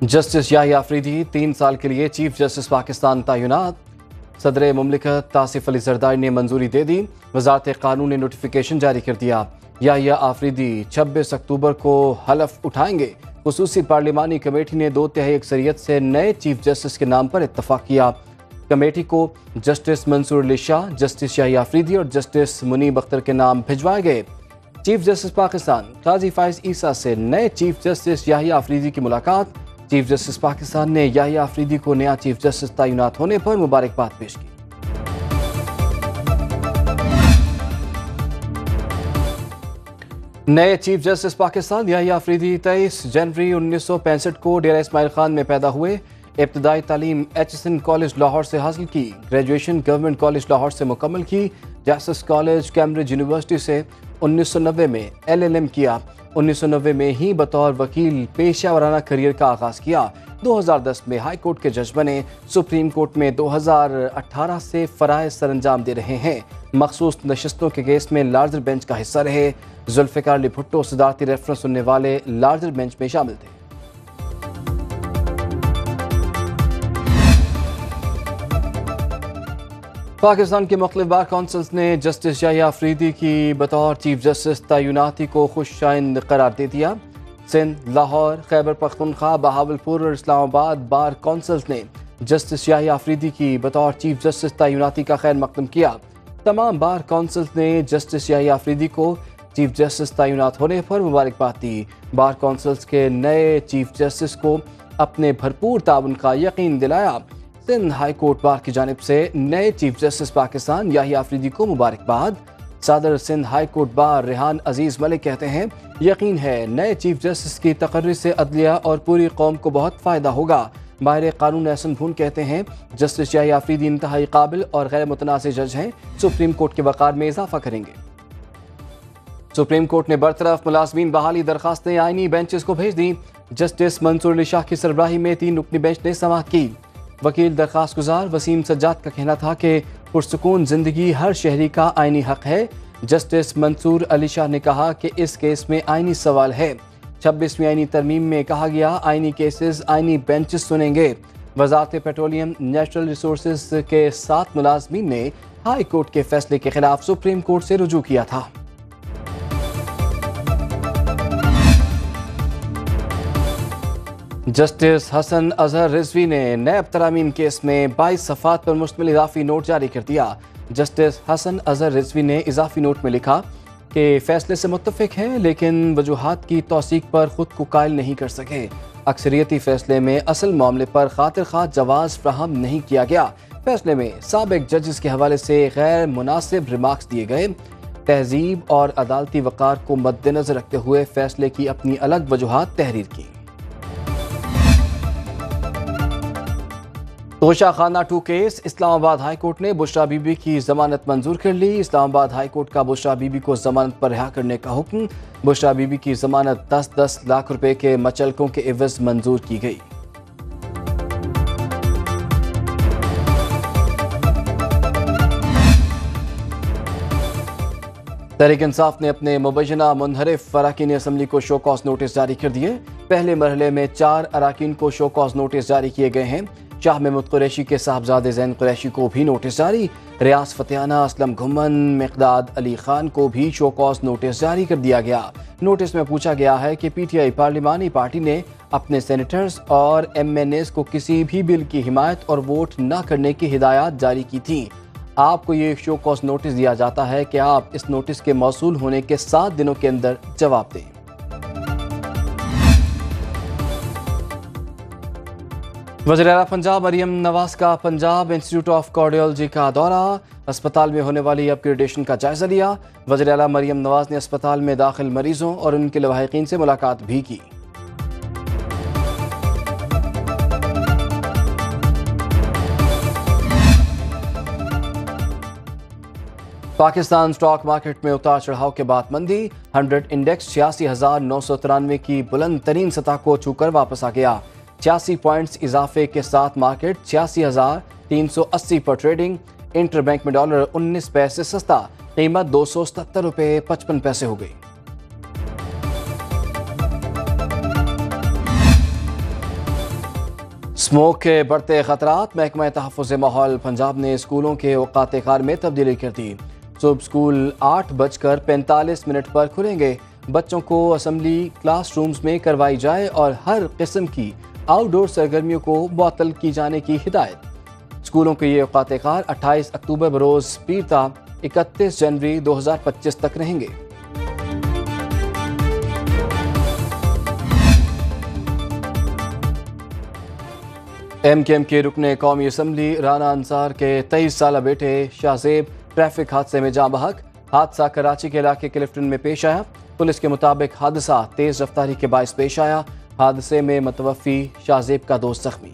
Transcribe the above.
Justice Yahya Afridi 3 साल के लिए चीफ जस्टिस पाकिस्तान तैनात। सदर मुमलिकत आसिफ अली जरदारी ने मंजूरी दे दी। वजारत कानून ने नोटिफिकेशन जारी कर दिया। याहिया अफरीदी 26 अक्टूबर को हलफ उठाएंगे। खुसूसी पार्लिमानी कमेटी ने 2/3 अक्सरियत से नए चीफ जस्टिस के नाम पर इत्तफाक किया। कमेटी को जस्टिस मंसूर अली शाह, जस्टिस याहिया अफरीदी और जस्टिस मुनीब अख्तर के नाम भिजवाए गए। चीफ जस्टिस पाकिस्तान काजी फाइज ईसा से नए चीफ जस्टिस याहिया अफरीदी की मुलाकात। चीफ जस्टिस पाकिस्तान ने याहिया अफरीदी को नया चीफ जस्टिस तैनात होने पर मुबारकबाद पेश की। नए चीफ जस्टिस पाकिस्तान याहिया अफरीदी 23 जनवरी 1965 को डेरा इस्माइल खान में पैदा हुए। इब्तदाई तालीम एचएसएन कॉलेज लाहौर से हासिल की। ग्रेजुएशन गवर्नमेंट कॉलेज लाहौर से मुकम्मल की। जस्टिस कॉलेज कैम्ब्रिज यूनिवर्सिटी से 1990 में LLM किया। 1990 में ही बतौर वकील पेशा वराना करियर का आगाज किया। 2010 में हाई कोर्ट के जज बने। सुप्रीम कोर्ट में 2018 से फराइज सरअंजाम दे रहे हैं। मखसूस नशस्तों के केस में लार्जर बेंच का हिस्सा रहे। जुल्फ़िकार अली भुट्टो सदारती रेफरेंस सुनने वाले लार्जर बेंच में शामिल थे। पाकिस्तान के मुख्तलिफ बार काउंसिल्स ने जस्टिस याहिया अफरीदी की बतौर चीफ जस्टिस तैनाती को खुशआइंद करार दे दिया। सिंध, लाहौर, खैबर पख्तूनख्वा, बहावलपुर और इस्लामाबाद बार काउंसिल्स ने जस्टिस याहिया अफरीदी की बतौर चीफ जस्टिस तैनाती का खैर मकदम किया। तमाम बार काउंसिल्स ने जस्टिस याहिया अफरीदी को चीफ जस्टिस तैनात होने पर मुबारकबाद दी। बार काउंसिल्स के नए चीफ जस्टिस को अपने भरपूर ताउन का यकीन दिलाया। सिंध हाई कोर्ट बार की जानिब से नए चीफ जस्टिस पाकिस्तान याहिया अफरीदी को मुबारकबाद। सदर Sindh high court bar Rehan अजीज मलिक कहते हैं, यकीन है नए चीफ जस्टिस की तकर्री से अदलिया और पूरी कौम को बहुत फ़ायदा होगा। माहिर कानून एहसन भून कहते हैं, जस्टिस याहिया अफरीदी इंतहाई काबिल और गैर मुतनाज़िर जज हैं, सुप्रीम कोर्ट के वक़ार में इजाफा करेंगे। सुप्रीम कोर्ट ने बरतरफ मुलाजमीन बहाली दरखास्तें आईनी बेंचेस को भेज दी। जस्टिस मंसूर अली शाह की सरबराही में 3 रुकनी बेंच ने समाअत की। वकील दरखास्त गुजार वसीम सज्जाद का कहना था कि पुरसुकून जिंदगी हर शहरी का आईनी हक है। जस्टिस मंसूर अली शाह ने कहा कि इस केस में आईनी सवाल है। 26वीं आईनी तरमीम में कहा गया आईनी केसेस आईनी बेंचेस सुनेंगे। वजारत पेट्रोलियम नेचुरल रिसोर्सेज के 7 मुलाजमीन ने हाई कोर्ट के फैसले के खिलाफ सुप्रीम कोर्ट से रुजू किया था। जस्टिस हसन अजहर रिजवी ने नैब तरामीम केस में 22 सफ़ात पर मुश्तमिल इजाफी नोट जारी कर दिया। जस्टिस हसन अजहर रिजवी ने इजाफी नोट में लिखा कि फैसले से मुत्तफिक हैं लेकिन वजूहात की तौसीक पर खुद को कायल नहीं कर सके। अक्सरियती फैसले में असल मामले पर खातिर खा जवाज़ फ्राहम नहीं किया गया। फैसले में साबिक जजेस के हवाले से गैर मुनासिब रिमार्क्स दिए गए। तहजीब और अदालती वक़ार को मद्देनजर रखते हुए फैसले की अपनी अलग वजूहात तहरीर की। तोशा खाना 2 केस, इस्लामाबाद हाई कोर्ट ने बुशरा बीबी की जमानत मंजूर कर ली। इस्लामाबाद हाई कोर्ट का बुशरा बीबी को जमानत पर रिहा करने का हुक्म। बुशरा बीबी की जमानत 10-10 लाख रुपए के मचलकों के एवज मंजूर की गई। तहरीक इंसाफ ने अपने मुबैना मुनहरिफ अराकीन असम्बली को शो कॉज नोटिस जारी कर दिए। पहले मरहले में 4 अराकीन को शो कॉज नोटिस जारी किए गए हैं। शाह महमूद कुरैशी के साहबजादे ज़ैन कुरैशी को भी नोटिस जारी। रियाज फतेहाना, असलम घुमन, मिक़दाद अली खान को भी शो कॉज नोटिस जारी कर दिया गया। नोटिस में पूछा गया है कि PTI पार्लिमानी पार्टी ने अपने सेनेटर्स और MNAs को किसी भी बिल की हिमायत और वोट न करने की हिदायत जारी की थी। आपको ये शो कॉज नोटिस दिया जाता है कि आप इस नोटिस के मौसूल होने के 7 दिनों के अंदर जवाब दें। वज़ीर आला पंजाब मरियम नवाज का पंजाब इंस्टीट्यूट ऑफ कार्डियोलॉजी का दौरा। अस्पताल में होने वाली अपग्रेडेशन का जायजा लिया। वज़ीर आला मरियम नवाज ने अस्पताल में दाखिल मरीजों और उनके लवाहिकीन से मुलाकात भी की। पाकिस्तान स्टॉक मार्केट में उतार चढ़ाव के बाद मंदी। 100 इंडेक्स 86,993 की बुलंद तरीन सतह को छूकर वापस आ गया। 86 पॉइंट्स इजाफे के साथ मार्केट 86,380 पर ट्रेडिंग। इंटरबैंक में डॉलर 19 पैसे सस्ता, कीमत 277 रुपये 55 पैसे हो गई। स्मोक के बढ़ते खतरात, महकमा तहफ़्फ़ुज़ माहौल पंजाब ने स्कूलों के औक़ात कार में तब्दीली कर दी। सुबह स्कूल 8:45 पर खुलेंगे। बच्चों को असम्बली क्लासरूम्स में करवाई जाए और हर किस्म की आउटडोर सरगर्मियों को मुअत्तल की जाने की हिदायत। स्कूलों के ये औक़ात कार 28 अक्टूबर बरोज़ पीर ता 31 जनवरी 2025 तक रहेंगे। MKM के रुकने कौमी असम्बली राना अंसार के 23 साल बेटे शाहजेब ट्रैफिक हादसे में जाँ बहक। हादसा कराची के इलाके के लिफ्टन में पेश आया। पुलिस के मुताबिक हादसा तेज रफ्तारी के बायस पेश आया। हादसे में मुतवफ़ी शाहजेब का दोस्त जख्मी।